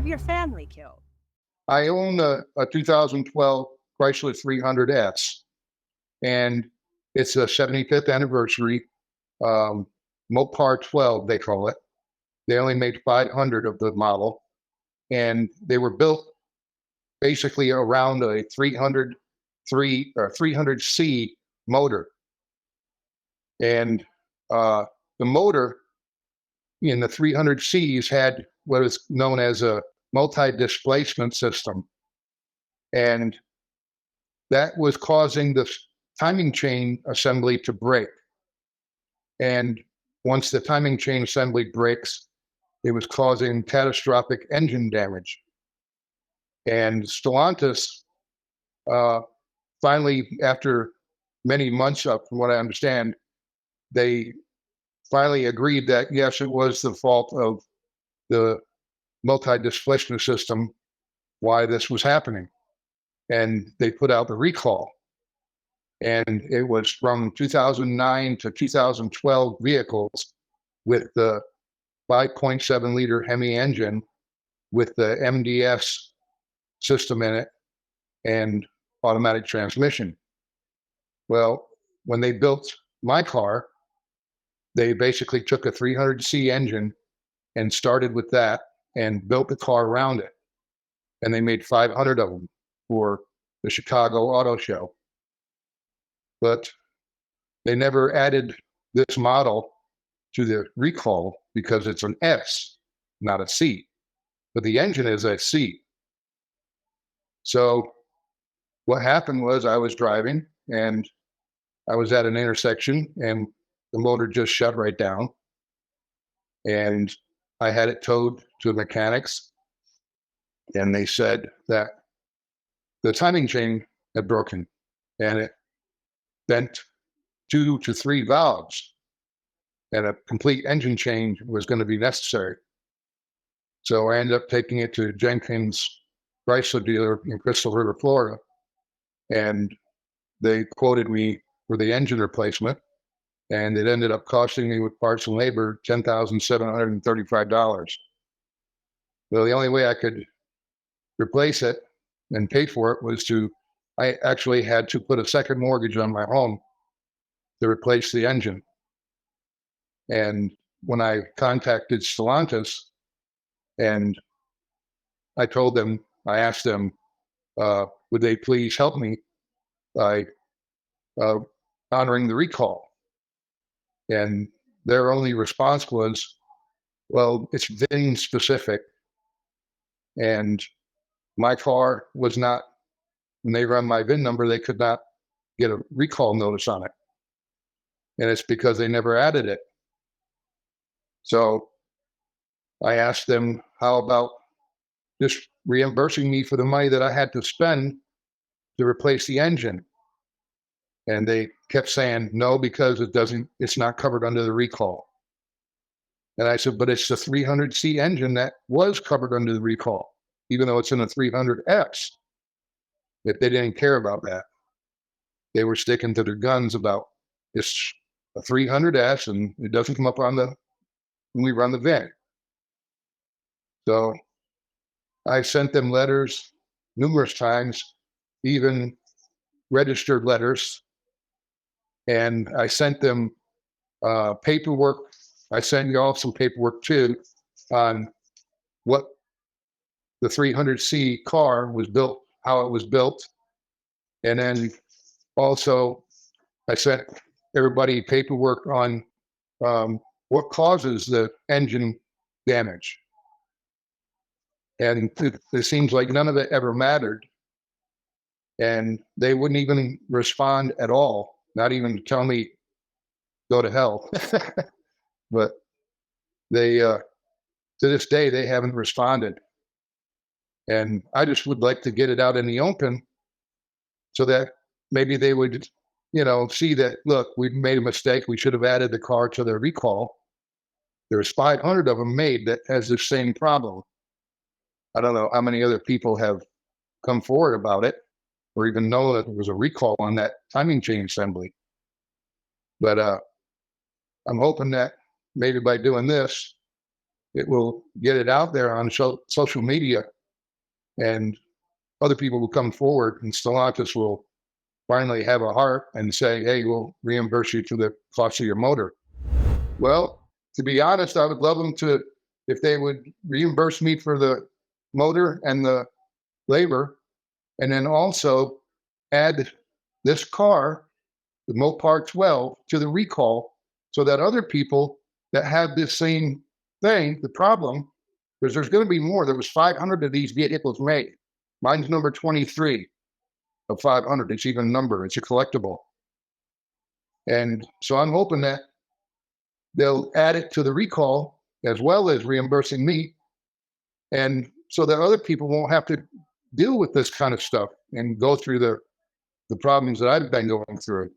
your family killed? I own a 2012 Chrysler 300S, and it's a 75th anniversary. Mopar 12, they call it. They only made 500 of the model, and they were built basically around a 300C motor. And the motor in the 300Cs had what is known as a multi-displacement system. And that was causing the timing chain assembly to break. And once the timing chain assembly breaks, it was causing catastrophic engine damage. And Stellantis, finally, after many months up, from what I understand, they finally agreed that, yes, it was the fault of the multi-displacement system why this was happening. And they put out the recall. And it was from 2009 to 2012 vehicles with the 5.7 liter Hemi engine with the MDS system in it and automatic transmission. Well, when they built my car, they basically took a 300C engine and started with that and built the car around it. And they made 500 of them for the Chicago Auto Show. But they never added this model to the recall because it's an S, not a C. But the engine is a C. So what happened was I was driving and I was at an intersection and the motor just shut right down. And I had it towed to the mechanics. And they said that the timing chain had broken and it bent 2 to 3 valves, and a complete engine change was going to be necessary. So I ended up taking it to Jenkins Chrysler dealer in Crystal River, Florida, and they quoted me for the engine replacement, and it ended up costing me with parts and labor $10,735. Well, the only way I could replace it and pay for it was I actually had to put a second mortgage on my home to replace the engine. And when I contacted Stellantis and I asked them, would they please help me by honoring the recall? And their only response was, well, it's VIN specific. And my car was not, when they run my VIN number, they could not get a recall notice on it. And it's because they never added it. So I asked them, how about just reimbursing me for the money that I had to spend to replace the engine? And they kept saying, no, because it's not covered under the recall. And I said, but it's the 300C engine that was covered under the recall, even though it's in a 300X. If they didn't care about that, they were sticking to their guns about it's a 300S and it doesn't come up when we run the VIN. So I sent them letters numerous times, even registered letters, and I sent them paperwork. I sent you all some paperwork too on what the 300C car was built, how it was built. And then also I sent everybody paperwork on what causes the engine damage. And it seems like none of it ever mattered. And they wouldn't even respond at all, not even tell me, go to hell. But they, to this day, they haven't responded. And I just would like to get it out in the open so that maybe they would, see that, look, we made a mistake. We should have added the car to their recall. There's 500 of them made that has the same problem. I don't know how many other people have come forward about it or even know that there was a recall on that timing chain assembly. But I'm hoping that maybe by doing this, it will get it out there on social media, and other people will come forward, and Stellantis will finally have a heart and say, hey, we'll reimburse you to the cost of your motor. Well, to be honest, I would love them to, if they would reimburse me for the motor and the labor, and then also add this car, the Mopar 12, to the recall, so that other people that have this same thing, the problem, because there's going to be more. There was 500 of these vehicles made. Mine's number 23 of 500. It's even a number. It's a collectible. And so I'm hoping that they'll add it to the recall as well as reimbursing me, and so that other people won't have to deal with this kind of stuff and go through the problems that I've been going through.